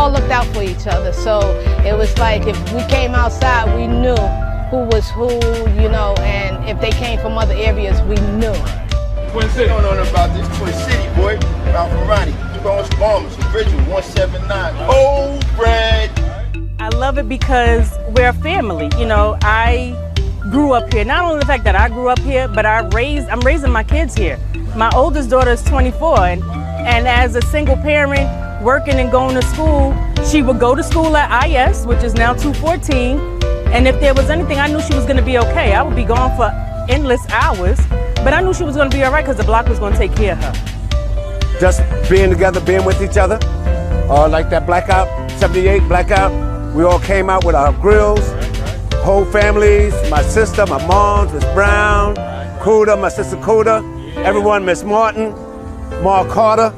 all looked out for each other. So it was like if we came outside, we knew who was who, you know, and if they came from other areas, we knew. Twin City. I don't know about this Twin City, boy. Out from Ronnie. Bronx N.Y, Bridget 179. Old bread. I love it because we're a family. You know, I grew up here. Not only the fact that I grew up here, but I'm raising my kids here. My oldest daughter is 24, and as a single parent, working and going to school, she would go to school at IS, which is now 214, and if there was anything, I knew she was going to be okay. I would be gone for endless hours, but I knew she was going to be all right because the block was going to take care of her. Just being together, being with each other, like that blackout, 78 blackout, we all came out with our grills, whole families, my sister, my mom, Miss Brown, Kuda, my sister Kuda, everyone, Miss Martin, Mark Carter,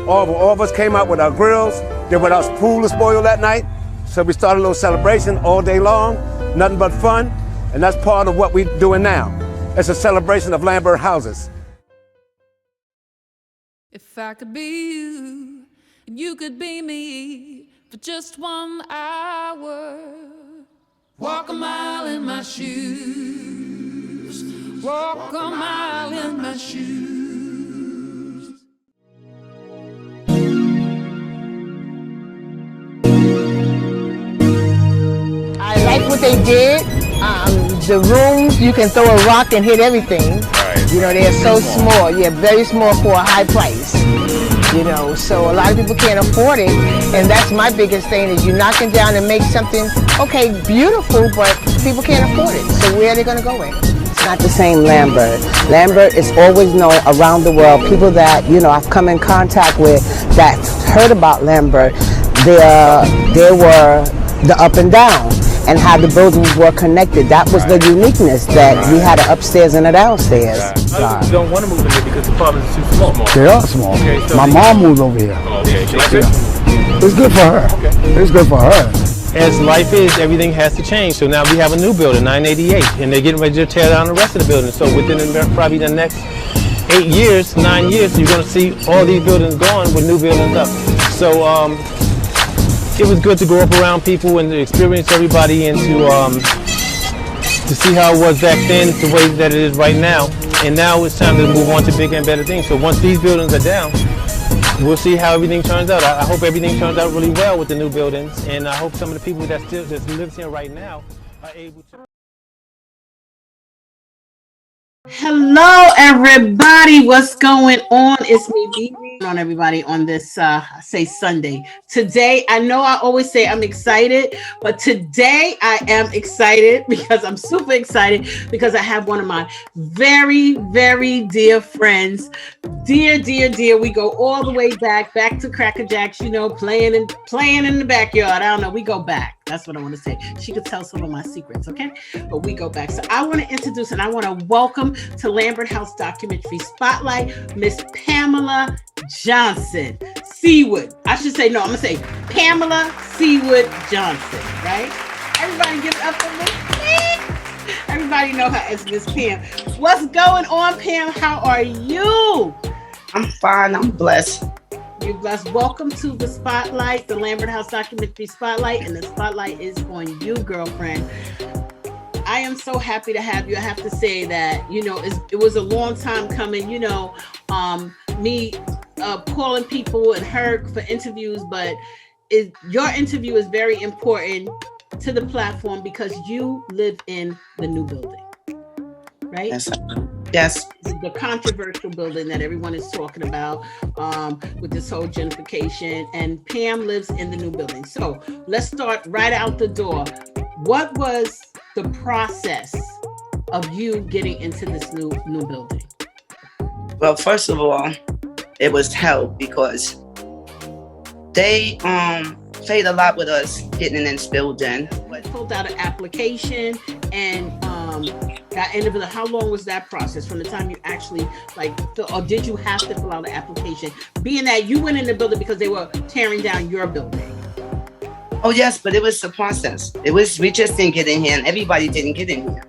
all of us came out with our grills. They went out pool to spoil that night, so we started a little celebration all day long, nothing but fun, and that's part of what we're doing now. It's a celebration of Lambert Houses. If I could be you, and you could be me for just 1 hour. Walk a mile in my shoes. Walk a mile in my shoes. I like what they did. The rooms, you can throw a rock and hit everything. You know, they're so small. Yeah, very small for a high price. You know, so a lot of people can't afford it, and that's my biggest thing is you're knocking down and make something, okay, beautiful, but people can't afford it. So where are they going to go with? It's not the same Lambert. Lambert is always known around the world. People that, you know, I've come in contact with that heard about Lambert, there were the up and down and how the buildings were connected. That was the uniqueness that we had an upstairs and a downstairs. You don't want to move in there because the apartments are too small. They are small. Okay, so my mom moved over here. Okay, she likes it? It's good for her. Okay. It's good for her. As life is, everything has to change. So now we have a new building, 988, and they're getting ready to tear down the rest of the building. So within probably the next 9 years, you're going to see all these buildings gone with new buildings up. So it was good to grow up around people and to experience everybody and to see how it was back then, the way that it is right now. And now it's time to move on to bigger and better things. So once these buildings are down, we'll see how everything turns out. I hope everything turns out really well with the new buildings, and I hope some of the people that live here right now are able to. Hello, everybody. What's going on? It's me, BB. On everybody on this, say Sunday. Today, I know I always say I'm excited, but today I am excited because I'm super excited because I have one of my very, very dear friends. Dear. We go all the way back to Cracker Jacks, you know, playing in the backyard. I don't know. We go back. That's what I want to say. She could tell some of my secrets, okay? But we go back. So I want to introduce and I want to welcome to Lambert House Documentary Spotlight, Miss Pamela Johnson. Seawood. I should say, no, I'm going to say Pamela Seawood Johnson, right? Everybody give it up for me. Everybody know her as Miss Pam. What's going on, Pam? How are you? I'm fine. I'm blessed. You're blessed. Welcome to the Spotlight, the Lambert House Documentary Spotlight, and the Spotlight is on you, girlfriend. I am so happy to have you. I have to say that, you know, it was a long time coming, you know, me calling people and her for interviews, but your interview is very important to the platform because you live in the new building, right? Yes. The controversial building that everyone is talking about with this whole gentrification, and Pam lives in the new building. So let's start right out the door. What was the process of you getting into this new building? Well, first of all, it was hell because they played a lot with us getting in this building. Filled out an application and got into how long was that process from the time you actually or did you have to fill out an application, being that you went in the building because they were tearing down your building? Oh yes, but it was a process. We just didn't get in here, and everybody didn't get in here.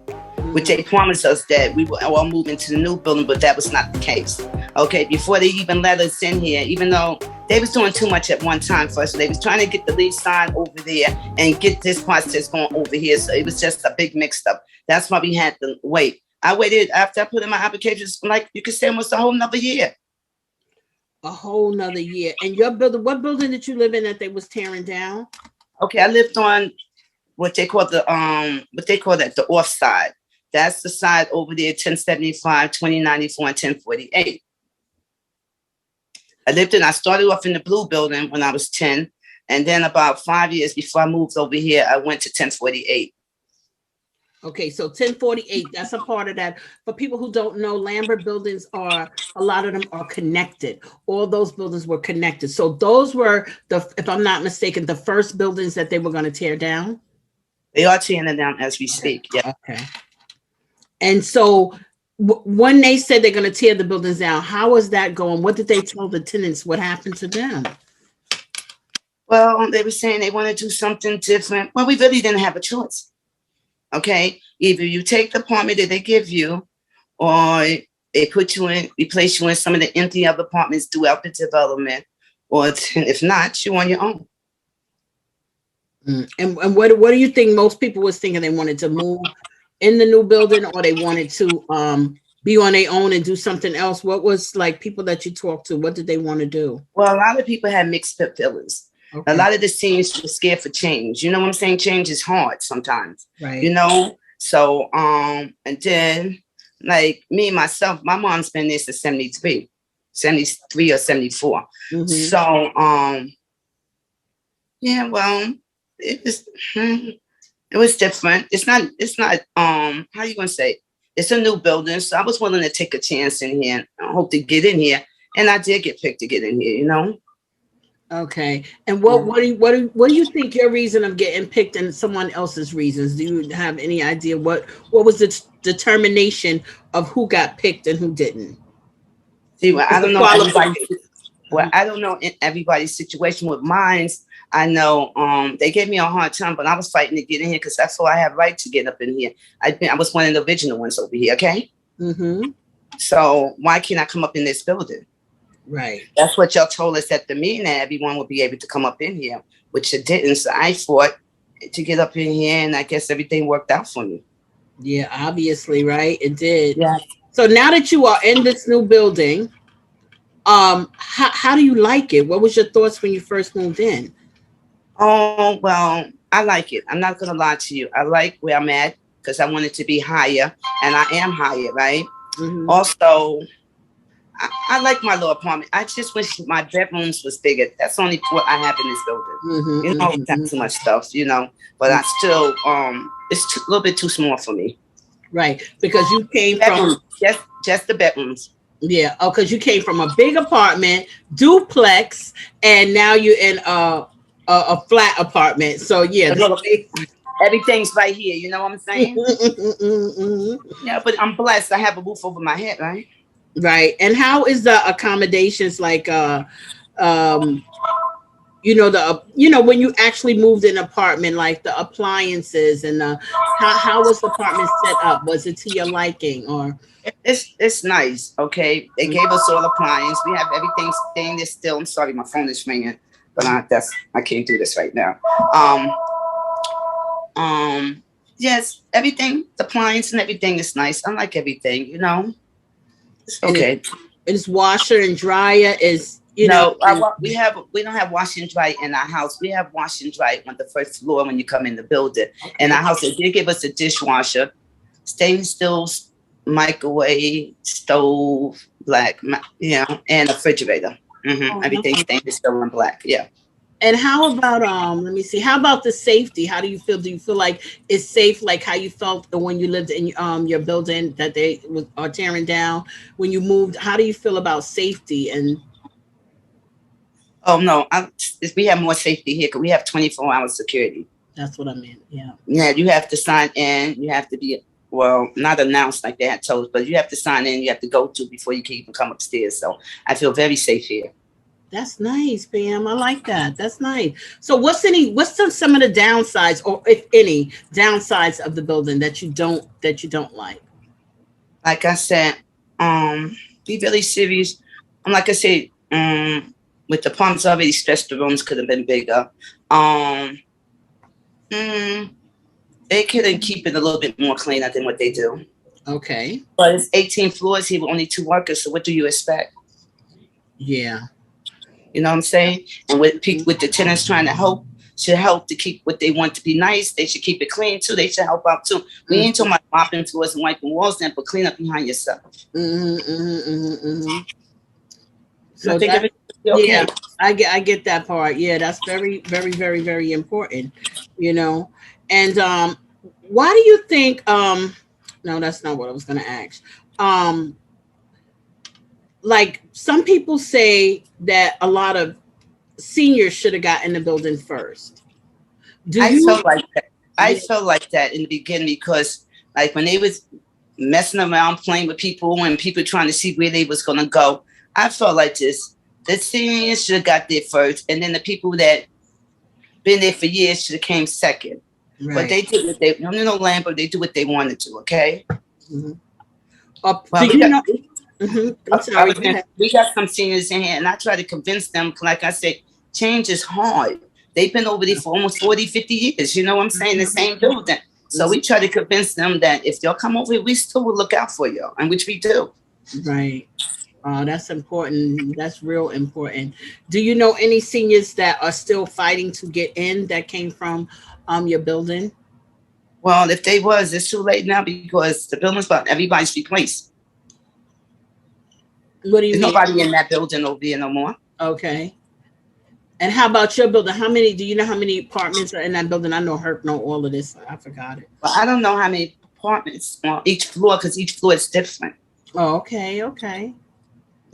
Which they promised us that we would all move into the new building, but that was not the case. Okay, before they even let us in here, even though they was doing too much at one time first. So they was trying to get the lead sign over there and get this process going over here. So it was just a big mixed up. That's why we had to wait. I waited after I put in my applications, like you could say almost a whole nother year. A whole nother year. And your building, what building did you live in that they was tearing down? Okay, I lived on what they call the off side. That's the side over there, 1075, 2094, and 1048. I started off in the blue building when I was 10. And then about 5 years before I moved over here, I went to 1048. Okay, so 1048, that's a part of that. For people who don't know, Lambert buildings a lot of them are connected. All those buildings were connected. So those were, if I'm not mistaken, the first buildings that they were going to tear down? They are tearing it down as we speak, yeah. Okay. And so when they said they're going to tear the buildings down, how is that going? What did they tell the tenants? What happened to them? Well, they were saying they want to do something different. Well, we really didn't have a choice. Okay, either you take the apartment that they give you, or they put you in, replace you in some of the empty other apartments throughout the development, or if not, you're on your own. And what do you think most people was thinking? They wanted to move in the new building, or they wanted to be on their own and do something else? What was, like, people that you talked to, what did they want to do? Well, a lot of people had mixed feelings. Okay. A lot of the seniors were scared for change. You know what I'm saying? Change is hard sometimes. Right. You know? So, and then, like me, myself, my mom's been there since 73 or 74. Mm-hmm. So, yeah, well, it was different. It's not, how you gonna say? It's a new building. So I was willing to take a chance in here and I hope to get in here. And I did get picked to get in here, you know? Okay. And what do you think your reason of getting picked and someone else's reasons? Do you have any idea what was the determination of who got picked and who didn't? See, well, I don't know. I don't know in everybody's situation. With mine's, I know they gave me a hard time, but I was fighting to get in here because that's all I have right to get up in here. I was one of the original ones over here. Okay. Mm-hmm. So why can't I come up in this building? Right. That's what y'all told us at the meeting, that everyone would be able to come up in here, which it didn't. So I fought to get up in here, and I guess everything worked out for me. Yeah, obviously, right? It did. Yeah. So now that you are in this new building, how do you like it? What was your thoughts when you first moved in? Oh, well, I like it. I'm not going to lie to you. I like where I'm at because I wanted to be higher, and I am higher, right? Mm-hmm. Also, I like my little apartment. I just wish my bedrooms was bigger. That's only what I have in this building. Mm-hmm, you know, not too much stuff, you know. But I still, it's a little bit too small for me. Right, because you came bedrooms, from just the bedrooms. Yeah. Oh, because you came from a big apartment, duplex, and now you're in a flat apartment. So yeah, everything's right here. You know what I'm saying? Yeah, but I'm blessed. I have a roof over my head, right? Right. And how is the accommodations like when you actually moved in an apartment, like the appliances and how was the apartment set up? Was it to your liking? Or it's nice, okay? They gave us all appliances. We have everything stainless steel. I'm sorry, my phone is ringing, but I can't do this right now. Yes, everything, the appliance and everything is nice. I like everything, you know. Okay. It's washer and dryer is, we don't have washer and dryer in our house. We have washer and dryer on the first floor when you come in the building. Okay. In our house, they did give us a dishwasher, stainless steel, microwave, stove, black, and a refrigerator. Mm-hmm. Oh, everything stainless steel and black. Yeah. And how about let me see. How about the safety? How do you feel? Do you feel like it's safe, like how you felt when you lived in your building that they are tearing down? When you moved, how do you feel about safety? And oh no, we have more safety here because we have 24-hour security. That's what I meant. Yeah. Yeah, you have to sign in. You have to be not announced like they had told us, but you have to sign in. You have to go to before you can even come upstairs. So I feel very safe here. That's nice, Pam. I like that. That's nice. So what's some of the downsides, or if any downsides of the building that you don't like? Like I said, be really serious. Like I said, with the apartments already stretched, the rooms could have been bigger. They couldn't keep it a little bit more cleaner than what they do. Okay. But it's 18 floors here with only 2 workers. So what do you expect? Yeah. You know what I'm saying? And with the tenants trying to help, should help to keep what they want to be nice. They should keep it clean too. They should help out too. We ain't talking about mopping floors and wiping walls down, but clean up behind yourself. So I think that, okay. Yeah, I get that part. Yeah, that's very, very, very, very important. You know, and why do you think? No, that's not what I was going to ask. Like some people say that a lot of seniors should have got in the building first. I felt like that. I felt like that in the beginning because, like, when they was messing around, playing with people, and people trying to see where they was gonna go, I felt like this. The seniors should have got there first, and then the people that been there for years should have came second. Right. But they did what they, Lambert, they do what they wanted to. Okay. Well, I'm sorry. We got some seniors in here, and I try to convince them. Like I said, change is hard. They've been over there for almost 40, 50 years. You know what I'm saying? The same building. So we try to convince them that if y'all come over here, we still will look out for y'all, and which we do. Right. That's important. That's real important. Do you know any seniors that are still fighting to get in that came from your building? Well, if they was, it's too late now because the building's about everybody's replaced. What do you mean? There's nobody in that building over there no more. Okay. And how about your building? Do you know how many apartments are in that building? I know Herc know all of this. I forgot it. Well, I don't know how many apartments on each floor because each floor is different. Oh, okay, okay.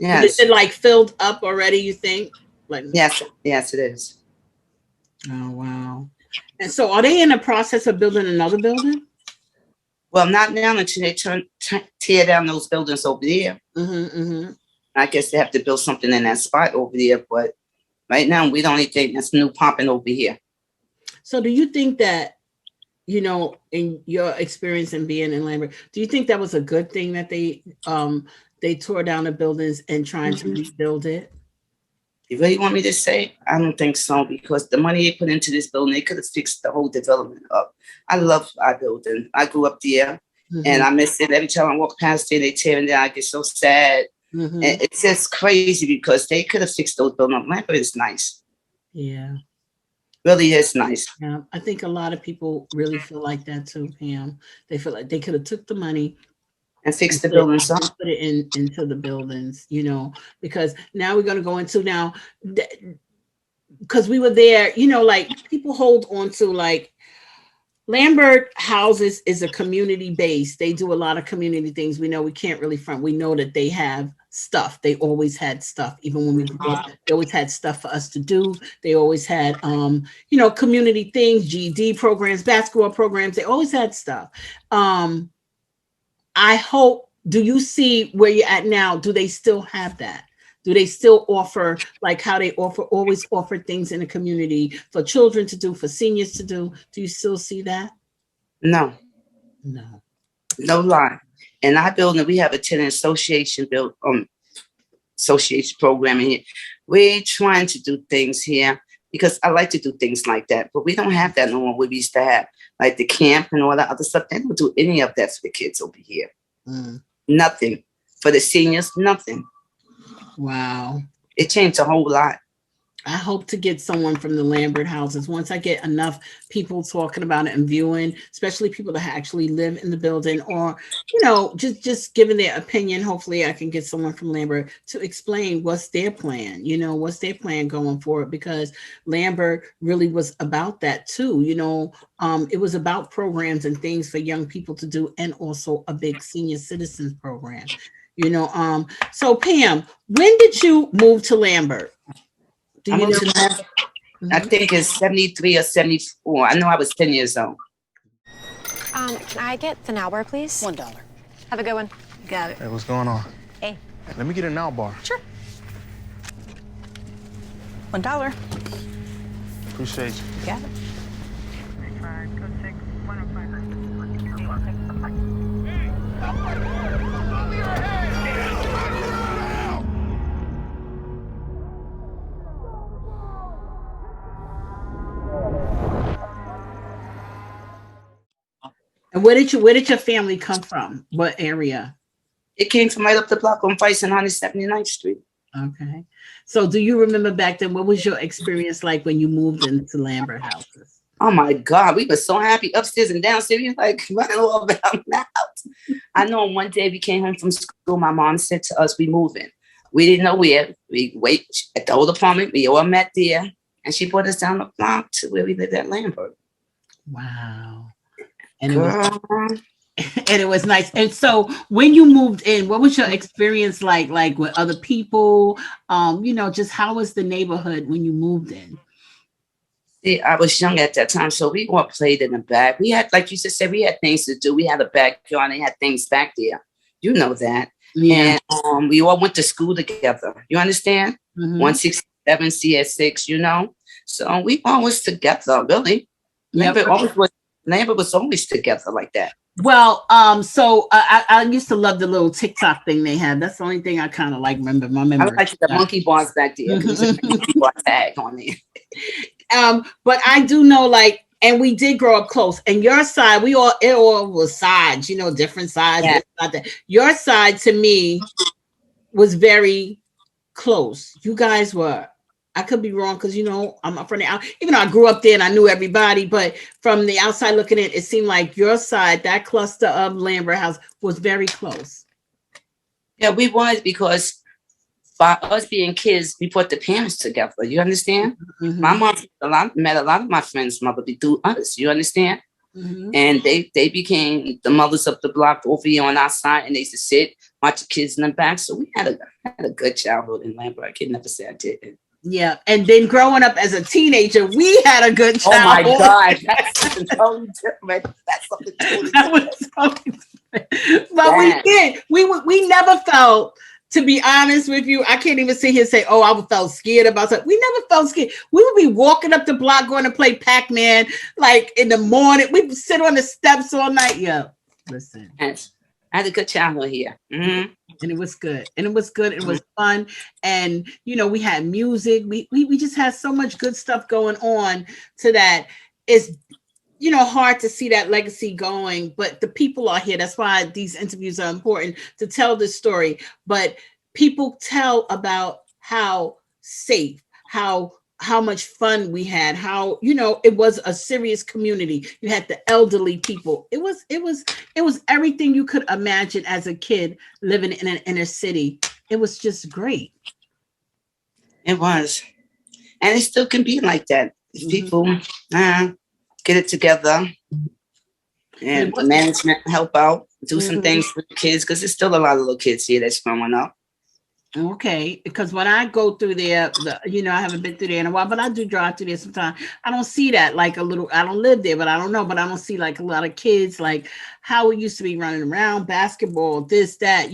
Yes. Is it like filled up already, you think? Like yes, it is. Oh, wow. And so are they in the process of building another building? Well, not now until they tear down those buildings over there. I guess they have to build something in that spot over there, but right now, we don't think that's new popping over here. So do you think that, in your experience in being in Lambert, do you think that was a good thing that they tore down the buildings and trying to rebuild it? You really want me to say? I don't think so, because the money they put into this building, they could have fixed the whole development up. I love our building. I grew up there, and I miss it. Every time I walk past it, they tear it down. I get so sad. And it's just crazy because they could have fixed those buildings up. Lambert is nice. Yeah. Really is nice. Yeah. I think a lot of people really feel like that too, Pam. They feel like they could have took the money and fixed the buildings up. Put it into the buildings, because now we're going to go into because we were there, like people hold on to like Lambert Houses is a community base. They do a lot of community things. We know we can't really front. We know that they have stuff. They always had stuff. Even when we grew up, they always had stuff for us to do. They always had, community things, GED programs, basketball programs. They always had stuff. I hope, do you see where you're at now? Do they still have that? Do they still offer like how they always offer things in the community for children to do, for seniors to do? Do you still see that? No. No lie. In our building, we have a tenant association association program in here. We're trying to do things here because I like to do things like that, but we don't have that no more. We used to have like the camp and all that other stuff. They don't do any of that for the kids over here. Nothing. For the seniors, nothing. Wow. It changed a whole lot. I hope to get someone from the Lambert Houses. Once I get enough people talking about it and viewing, especially people that actually live in the building or, just giving their opinion. Hopefully I can get someone from Lambert to explain what's their plan, what's their plan going forward, because Lambert really was about that too. It was about programs and things for young people to do, and also a big senior citizens program. So Pam, when did you move to Lambert? Do you know? I think it's 73 or 74. I know I was 10 years old. Can I get the now bar, please? $1. Have a good one. Got it. Hey, what's going on? Hey. Let me get a now bar. Sure. $1. Appreciate you. Got it. And where did your family come from? What area? It came from right up the block on Vice and 179th Street. Okay. So do you remember back then, what was your experience like when you moved into Lambert Houses? Oh my God, we were so happy upstairs and downstairs. We were like running all around the house. I know one day we came home from school, my mom said to us, we moving. We didn't know where. We wait at the old apartment. We all met there. And she brought us down the block to where we lived at Lambert. Wow. And it was nice. And so when you moved in, what was your experience like with other people? Just how was the neighborhood when you moved in? See, I was young at that time, so we all played in the back. We had, like you just said, we had things to do. We had a backyard and had things back there. You know that. Yeah. And we all went to school together. You understand? 167 CS6, So we always together, really. Lambert was always together like that. Well, so I used to love the little TikTok thing they had. That's the only thing I kind of remember. My memory. I like the monkey bars back there. Monkey bar tag on there. But I do know, and we did grow up close. And your side, it all was sides, different sides. Yeah. Your side to me was very close. You guys were. I could be wrong because I'm up from the out. Even though I grew up there and I knew everybody, but from the outside looking in, it seemed like your side, that cluster of Lambert House, was very close. Yeah, we was, because by us being kids, we put the parents together. You understand? My mom met a lot of my friends' mother through us. You understand? And they became the mothers of the block over here on our side, and they used to sit, watch the kids in the back. So we had a good childhood in Lambert. I can never say I didn't. Yeah, and then growing up as a teenager, we had a good childhood. Oh my God, that's something totally different. That's something totally different. But we did. We never felt, to be honest with you, I can't even sit here and say, oh, I felt scared about something. We never felt scared. We would be walking up the block going to play Pac-Man, in the morning. We'd sit on the steps all night. Yeah, listen. I had a good childhood here. And it was good. And it was good. It was fun. And, we had music. We just had so much good stuff going on to that. It's, hard to see that legacy going, but the people are here. That's why these interviews are important, to tell this story. But people tell about how safe, how much fun we had, how, it was a serious community. You had the elderly people. It was everything you could imagine as a kid living in an inner city. It was just great. It was. And it still can be like that. If people get it together and management help out, do some things for the kids, because there's still a lot of little kids here that's growing up. Okay, because when I go through there, I haven't been through there in a while, but I do drive through there sometimes. I don't see that I don't live there, but I don't know, but I don't see a lot of kids how we used to be running around, basketball, this, that,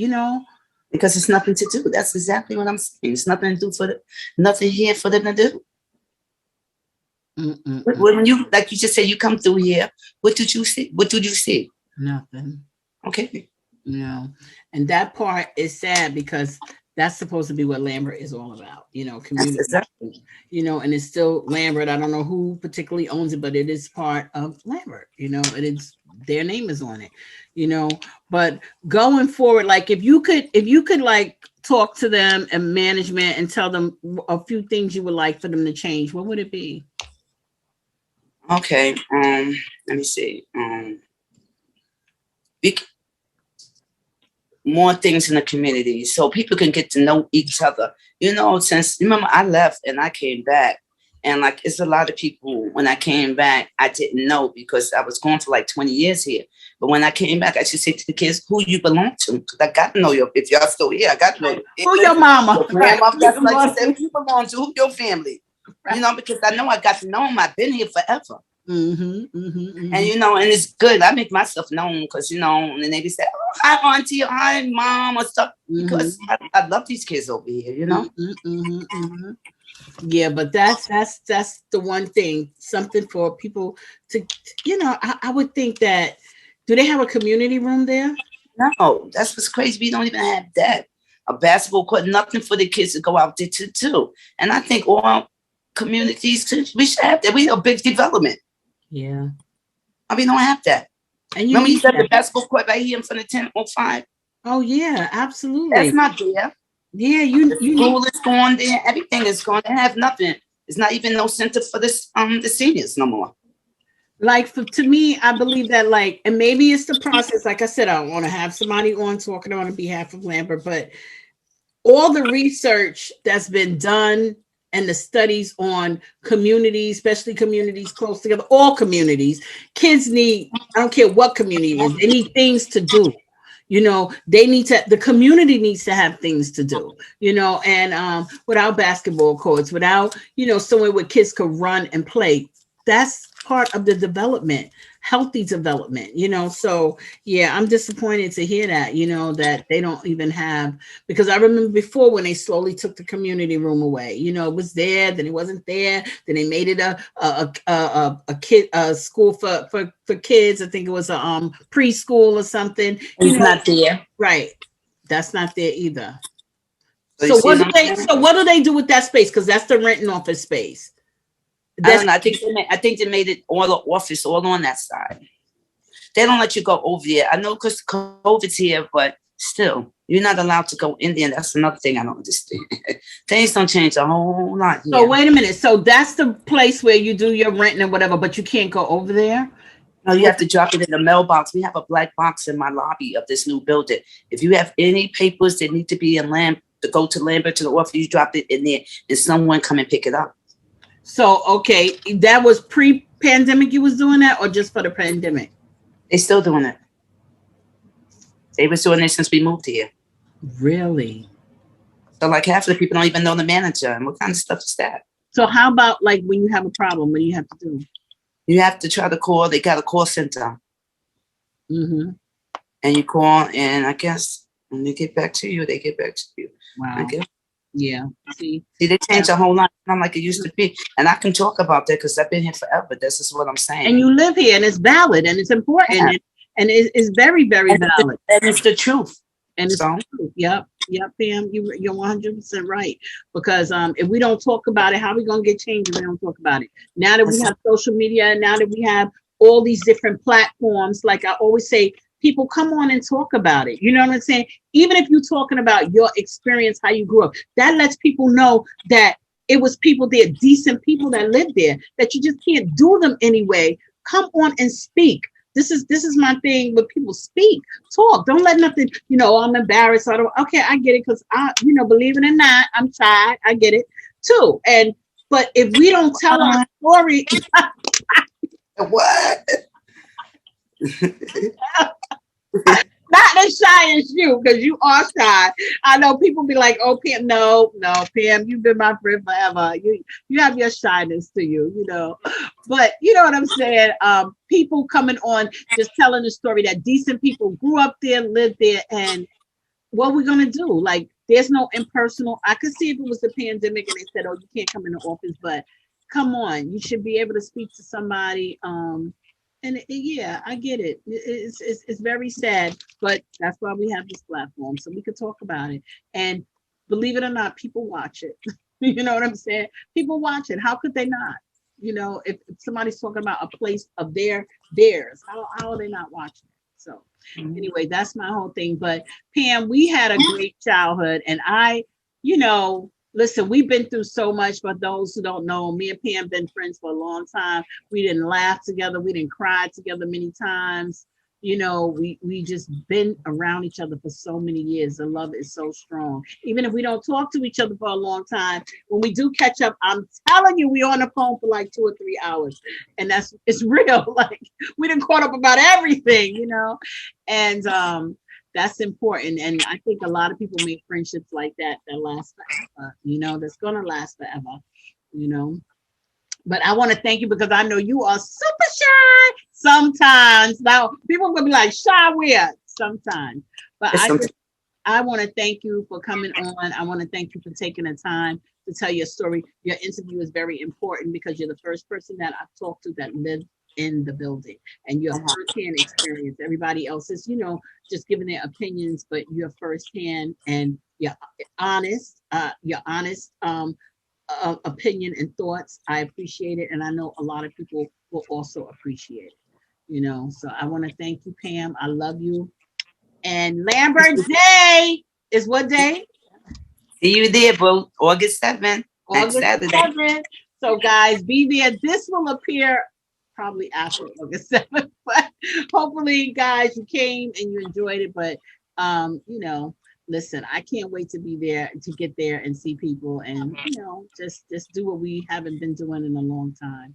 Because it's nothing to do. That's exactly what I'm saying. It's nothing to do nothing here for them to do. When you, like you just said, you come through here, what did you see? What did you see? Nothing. Okay. No. And that part is sad, because that's supposed to be what Lambert is all about, community, exactly. And it's still Lambert. I don't know who particularly owns it, but it is part of Lambert, and it's, their name is on it, but going forward, if you could talk to them and management and tell them a few things you would like for them to change, what would it be? Okay. Let me see. More things in the community so people can get to know each other. Since, remember, I left and I came back, and it's a lot of people, when I came back, I didn't know, because I was gone for 20 years here. But when I came back, I should say to the kids, who you belong to, because I got to know if y'all still here, I got to know who your mama. Right. That's like I said, who you belong to, who your family. Right. Because I know I got to know them. I've been here forever. And and it's good. I make myself known, because and then they be saying, oh, hi auntie, or hi mom, or stuff, because I love these kids over here. Yeah, but that's the one thing, something for people to, I would think that, do they have a community room there? No, that's what's crazy. We don't even have that. A basketball court, nothing for the kids to go out there to do. And I think all communities, we should have that. We have a big development. Yeah. We don't have that. And you remember you need said that. the basketball court right here in front of 1005? Oh yeah, absolutely. That's not there. Yeah, the school is gone there. Everything is gone. They have nothing. It's not even no center for this the seniors no more. Like to me, I believe that like, and maybe it's the process. Like I said, I don't want to have somebody on talking on behalf of Lambert, but all the research that's been done and the studies on communities, especially communities close together, all communities, kids need, I don't care what community it is, they need things to do. You know, they need to, the community needs to have things to do, you know, and without basketball courts, without, you know, somewhere where kids could run and play, that's part of the development, healthy development, you know. So yeah, I'm disappointed to hear that, you know, that they don't even have, because I remember before when they slowly took the community room away, you know, it was there, then it wasn't there, then they made it a school for kids. I think it was a preschool or something. It's not there. Right. That's not there either. So what do they do with that space? Because that's the renting office space. I don't know. I think they made it all the office, all on that side. They don't let you go over there. I know because COVID's here, but still, you're not allowed to go in there. That's another thing I don't understand. Things don't change a whole lot here. So wait a minute. So that's the place where you do your renting and whatever, but you can't go over there? No, you have to drop it in the mailbox. We have a black box in my lobby of this new building. If you have any papers that need to be in to go to Lambert to the office, you drop it in there and someone come and pick it up. So, okay, that was pre-pandemic you was doing that or just for the pandemic? They still doing it. They was doing it since we moved here. Really? So like half of the people don't even know the manager. And what kind of stuff is that? So how about like when you have a problem, what do you have to do? You have to try to call. They got a call center. Mm-hmm. And you call and I guess when they get back to you, they get back to you. Wow. I guess. Yeah. See, they changed a whole lot. Not like it used to be. And I can talk about that because I've been here forever. This is what I'm saying. And you live here and it's valid and it's important. Yeah. And it's very, very valid. And it's the truth. And it's the truth. Yep, Pam, you're 100% right. Because if we don't talk about it, how are we going to get change if we don't talk about it? Now that we have social media, now that we have all these different platforms, like I always say, people come on and talk about it. You know what I'm saying? Even if you're talking about your experience, how you grew up, that lets people know that it was people there, decent people that lived there, that you just can't do them anyway. Come on and speak. This is my thing. When people speak, talk. Don't let nothing, you know, I'm embarrassed. I don't, okay, I get it. Cause I, you know, believe it or not, I'm shy. I get it too. But if we don't tell our story. What? Not as shy as you, because you are shy. I know people be like, "Oh, Pam, no, Pam, you've been my friend forever. You have your shyness to you, you know." But you know what I'm saying? People coming on, just telling the story that decent people grew up there, lived there, and what we're gonna do? Like, there's no impersonal. I could see if it was the pandemic and they said, "Oh, you can't come in the office," but come on, you should be able to speak to somebody. Yeah, I get it. It's very sad, but that's why we have this platform, so we could talk about it. And believe it or not, people watch it. You know what I'm saying? People watch it. How could they not? You know, if somebody's talking about a place of theirs, how are they not watching it? So anyway, that's my whole thing. But Pam, we had a great childhood, and you know, listen, we've been through so much, but those who don't know, me and Pam been friends for a long time. We didn't laugh together. We didn't cry together many times. You know, we just been around each other for so many years. The love is so strong. Even if we don't talk to each other for a long time, when we do catch up, I'm telling you, we on the phone for like 2 or 3 hours. And it's real. Like, we done caught up about everything, you know? And that's important. And I think a lot of people make friendships like that last forever, you know, that's going to last forever, you know. But I want to thank you because I know you are super shy sometimes. Now, people are going to be like, shy where? Sometimes. But I want to thank you for coming on. I want to thank you for taking the time to tell your story. Your interview is very important because you're the first person that I've talked to that lived in the building, and your firsthand experience. Everybody else is, you know, just giving their opinions, but you're firsthand and you're honest. Opinion and thoughts. I appreciate it, and I know a lot of people will also appreciate it. You know, so I want to thank you, Pam. I love you. And Lambert Day is what day? See you there, bro. August 7th. August Saturday. 7th. So guys, be there. This will appear probably after August 7th, but hopefully, guys, you came and you enjoyed it. But you know, listen, I can't wait to be there, to get there and see people, and you know, just do what we haven't been doing in a long time.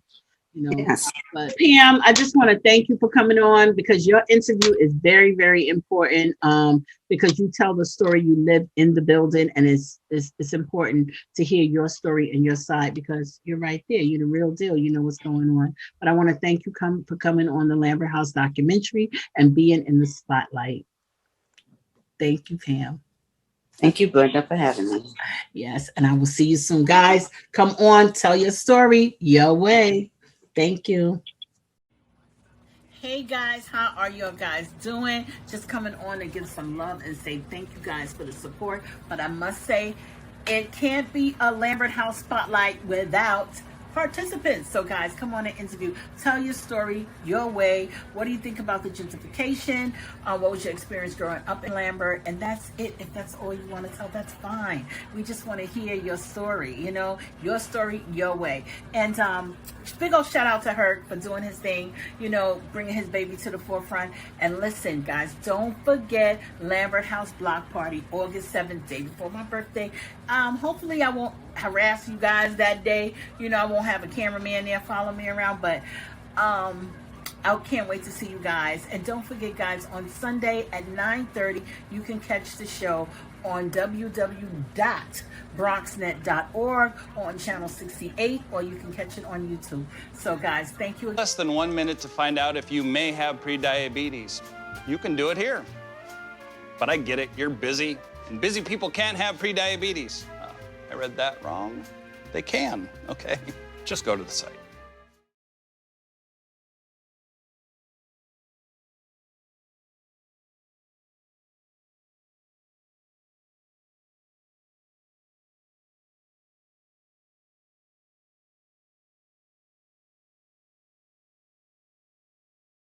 You know, yes. But Pam, I just want to thank you for coming on, because your interview is very, very important. Because you tell the story, you live in the building, and it's important to hear your story and your side, because you're right there. You're the real deal. You know what's going on. But I want to thank you for coming on the Lambert House documentary and being in the spotlight. Thank you, Pam. Thank you, Brenda, for having me. Yes, and I will see you soon, guys. Come on, tell your story your way. Thank you. Hey guys, how are you guys doing? Just coming on to give some love and say thank you guys for the support. But I must say, it can't be a Lambert House Spotlight without participants. So guys, come on and interview. Tell your story your way. What do you think about the gentrification? What was your experience growing up in Lambert? And that's it. If that's all you want to tell, that's fine. We just want to hear your story, you know, your story your way. And big old shout out to Herc for doing his thing, you know, bringing his baby to the forefront. And listen, guys, don't forget Lambert House Block Party, August 7th, day before my birthday. Hopefully I won't harass you guys that day. You know, I won't have a cameraman there following me around, but I can't wait to see you guys. And don't forget, guys, on Sunday at 9:30, you can catch the show on www.bronxnet.org or on channel 68, or you can catch it on YouTube. So guys, thank you. Less than 1 minute to find out if you may have prediabetes. You can do it here. But I get it, you're busy, and busy people can't have prediabetes. I read that wrong. They can, okay. Just go to the site.